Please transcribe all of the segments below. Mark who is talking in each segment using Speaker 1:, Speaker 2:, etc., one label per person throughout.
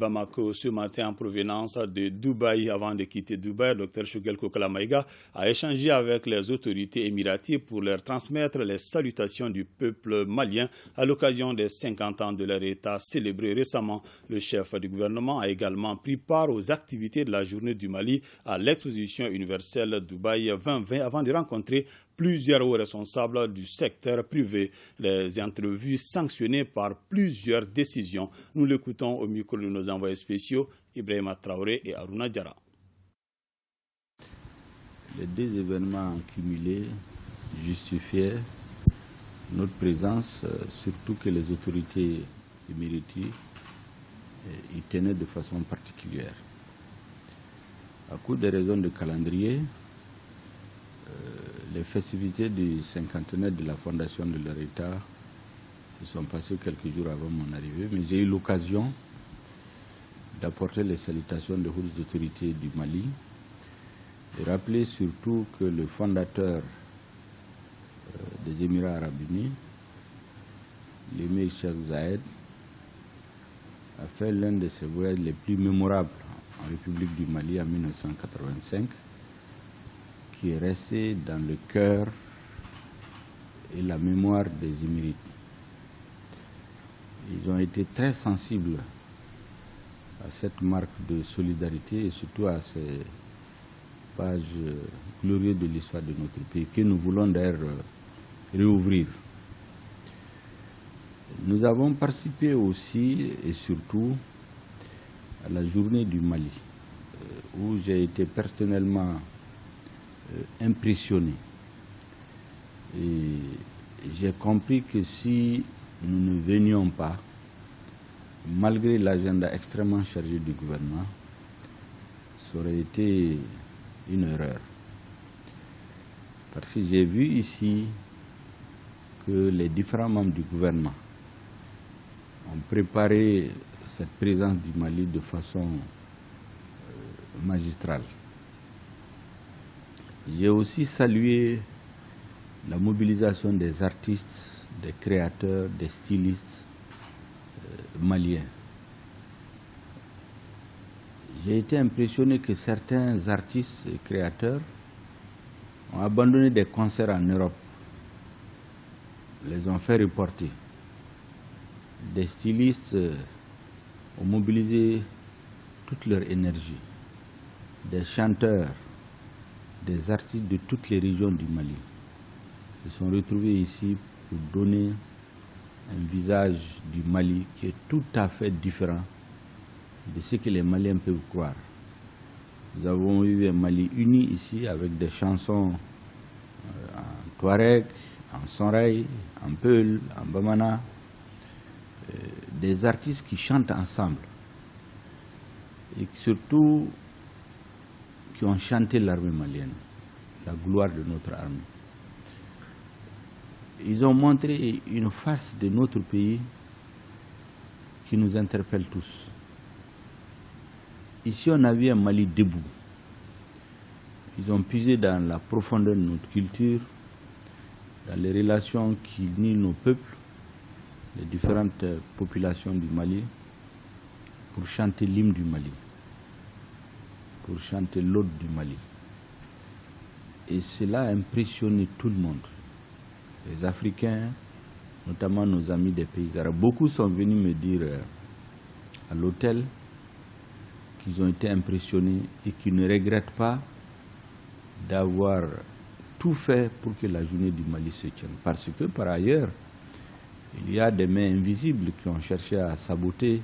Speaker 1: Bamako ce matin en provenance de Dubaï. Avant de quitter Dubaï, le Dr Choguel Kokala-Maïga a échangé avec les autorités émiraties pour leur transmettre les salutations du peuple malien à l'occasion des 50 ans de leur État célébrés récemment. Le chef du gouvernement a également pris part aux activités de la journée du Mali à l'exposition universelle Dubaï 2020 avant de rencontrer plusieurs hauts responsables du secteur privé. Les entrevues sanctionnées par plusieurs décisions. Nous l'écoutons au micro de nos envoyés spéciaux, Ibrahima Traoré et Aruna Diarra.
Speaker 2: Les deux événements cumulés justifiaient notre présence, surtout que les autorités émiraties y tenaient de façon particulière. À cause des raisons de calendrier, les festivités du cinquantenaire de la fondation de leur État se sont passées quelques jours avant mon arrivée, mais j'ai eu l'occasion d'apporter les salutations des hautes autorités du Mali et rappeler surtout que le fondateur des Émirats arabes unis, l'émir Cheikh Zayed, a fait l'un de ses voyages les plus mémorables en République du Mali en 1985, qui est resté dans le cœur et la mémoire des Émiratis. Ils ont été très sensibles à cette marque de solidarité et surtout à ces pages glorieuses de l'histoire de notre pays que nous voulons d'ailleurs réouvrir. Nous avons participé aussi et surtout à la journée du Mali, où j'ai été personnellement impressionné. Et j'ai compris que si nous ne venions pas, malgré l'agenda extrêmement chargé du gouvernement, ça aurait été une erreur. Parce que j'ai vu ici que les différents membres du gouvernement ont préparé cette présence du Mali de façon magistrale. J'ai aussi salué la mobilisation des artistes, des créateurs, des stylistes maliens. J'ai été impressionné que certains artistes et créateurs ont abandonné des concerts en Europe, les ont fait reporter. Des stylistes ont mobilisé toute leur énergie, des chanteurs, des artistes de toutes les régions du Mali se sont retrouvés ici pour donner un visage du Mali qui est tout à fait différent de ce que les Maliens peuvent croire. Nous avons eu un Mali uni ici avec des chansons en Touareg, en Sonrai, en Peul, en Bamana, des artistes qui chantent ensemble et surtout qui ont chanté l'armée malienne, la gloire de notre armée. Ils ont montré une face de notre pays qui nous interpelle tous. Ici, on a vu un Mali debout. Ils ont puisé dans la profondeur de notre culture, dans les relations qui unissent nos peuples, les différentes populations du Mali, pour chanter l'hymne du Mali, pour chanter l'aude du Mali. Et cela a impressionné tout le monde. Les Africains, notamment nos amis des pays arabes. Beaucoup sont venus me dire à l'hôtel qu'ils ont été impressionnés et qu'ils ne regrettent pas d'avoir tout fait pour que la journée du Mali se tienne. Parce que par ailleurs, il y a des mains invisibles qui ont cherché à saboter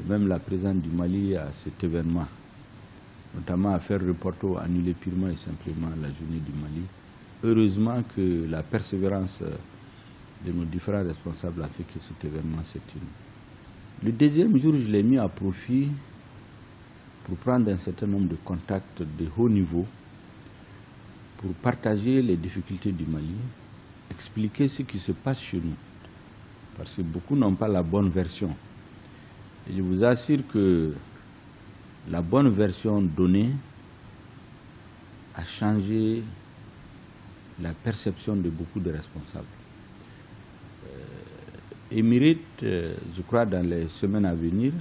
Speaker 2: même la présence du Mali à cet événement, notamment à faire reporter ou annuler purement et simplement la journée du Mali. Heureusement que la persévérance de nos différents responsables a fait que cet événement s'est tenu. Le deuxième jour, je l'ai mis à profit pour prendre un certain nombre de contacts de haut niveau, pour partager les difficultés du Mali, expliquer ce qui se passe chez nous, parce que beaucoup n'ont pas la bonne version. Et je vous assure que la bonne version donnée a changé la perception de beaucoup de responsables. Émirates, je crois, dans les semaines à venir,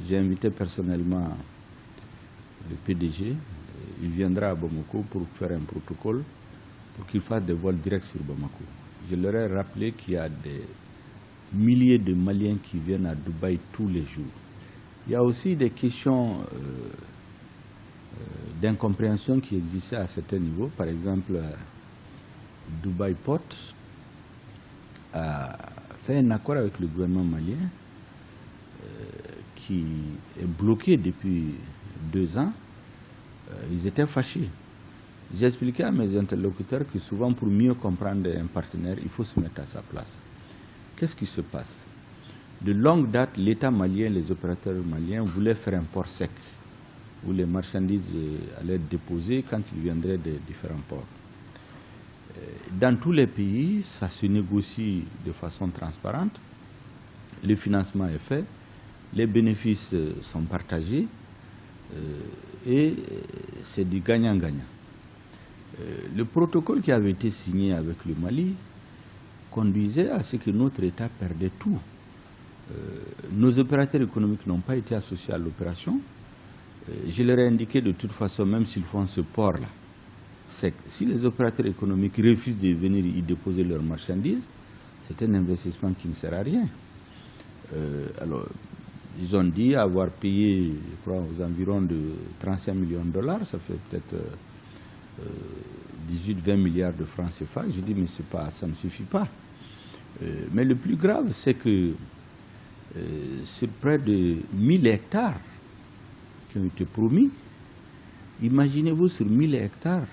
Speaker 2: J'ai invité personnellement le PDG. Il viendra à Bamako pour faire un protocole pour qu'il fasse des vols directs sur Bamako. Je leur ai rappelé qu'il y a des milliers de Maliens qui viennent à Dubaï tous les jours. Il y a aussi des questions d'incompréhension qui existaient à certains niveaux. Par exemple, Dubaï Port a fait un accord avec le gouvernement malien qui est bloqué depuis 2 ans. Ils étaient fâchés. J'ai expliqué à mes interlocuteurs que souvent, pour mieux comprendre un partenaire, il faut se mettre à sa place. Qu'est-ce qui se passe? De longue date, l'État malien, les opérateurs maliens voulaient faire un port sec où les marchandises allaient être déposées quand ils viendraient des différents ports. Dans tous les pays, ça se négocie de façon transparente. Le financement est fait, les bénéfices sont partagés et c'est du gagnant-gagnant. Le protocole qui avait été signé avec le Mali conduisait à ce que notre État perdait tout. Nos opérateurs économiques n'ont pas été associés à l'opération. Je leur ai indiqué de toute façon, même s'ils font ce port-là, c'est que si les opérateurs économiques refusent de venir y déposer leurs marchandises, c'est un investissement qui ne sert à rien. Alors, ils ont dit avoir payé, je crois, aux environs de 35 millions de dollars, ça fait peut-être 18-20 milliards de francs CFA. Je dis, mais ça ne suffit pas. Mais le plus grave, c'est que sur près de 1000 hectares qui ont été promis, imaginez-vous sur 1000 hectares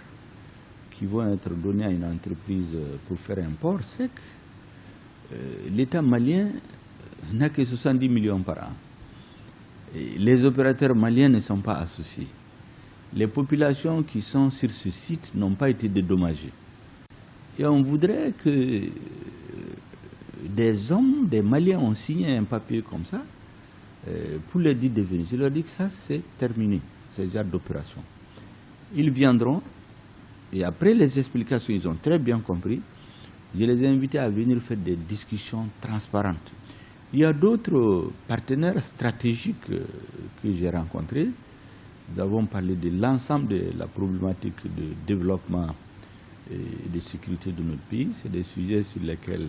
Speaker 2: qui vont être donnés à une entreprise pour faire un port sec, l'État malien n'a que 70 millions par an. Et les opérateurs maliens ne sont pas associés. Les populations qui sont sur ce site n'ont pas été dédommagées. Et on voudrait que des hommes, des Maliens ont signé un papier comme ça pour leur dire de venir. Je leur dis que ça c'est terminé, ce genre d'opération. Ils viendront et après les explications, ils ont très bien compris. Je les ai invités à venir faire des discussions transparentes. Il y a d'autres partenaires stratégiques que j'ai rencontrés. Nous avons parlé de l'ensemble de la problématique de développement et de sécurité de notre pays. C'est des sujets sur lesquels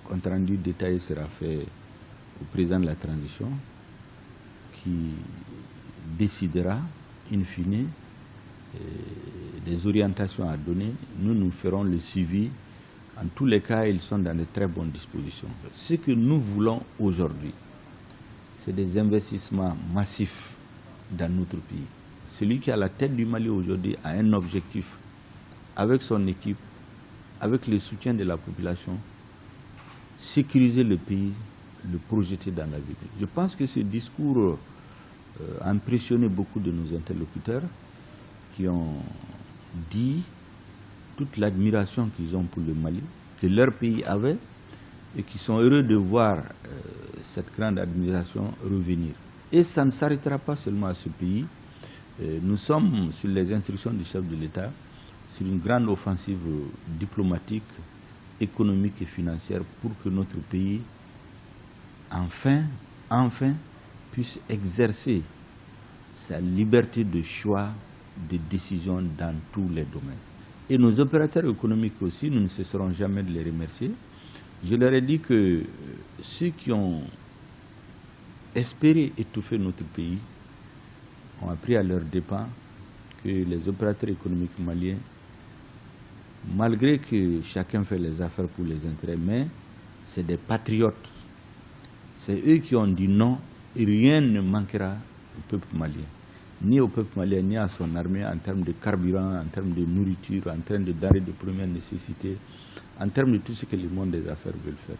Speaker 2: compte rendu détaillé sera fait au président de la transition qui décidera in fine des orientations à donner. Nous ferons le suivi. En tous les cas, ils sont dans de très bonnes dispositions. Ce que nous voulons aujourd'hui, c'est des investissements massifs dans notre pays. Celui qui est à la tête du Mali aujourd'hui a un objectif avec son équipe, avec le soutien de la population, sécuriser le pays, le projeter dans l'avenir. Je pense que ce discours a impressionné beaucoup de nos interlocuteurs qui ont dit toute l'admiration qu'ils ont pour le Mali, que leur pays avait, et qui sont heureux de voir cette grande admiration revenir. Et ça ne s'arrêtera pas seulement à ce pays. Nous sommes, sur les instructions du chef de l'État, sur une grande offensive diplomatique, économique et financière pour que notre pays, enfin, puisse exercer sa liberté de choix, de décision dans tous les domaines. Et nos opérateurs économiques aussi, nous ne cesserons jamais de les remercier. Je leur ai dit que ceux qui ont espéré étouffer notre pays ont appris à leurs dépens que les opérateurs économiques maliens, malgré que chacun fait les affaires pour les intérêts, mais c'est des patriotes. C'est eux qui ont dit non et rien ne manquera au peuple malien. Ni au peuple malien, ni à son armée en termes de carburant, en termes de nourriture, en termes de denrées de première nécessité, en termes de tout ce que le monde des affaires veut faire.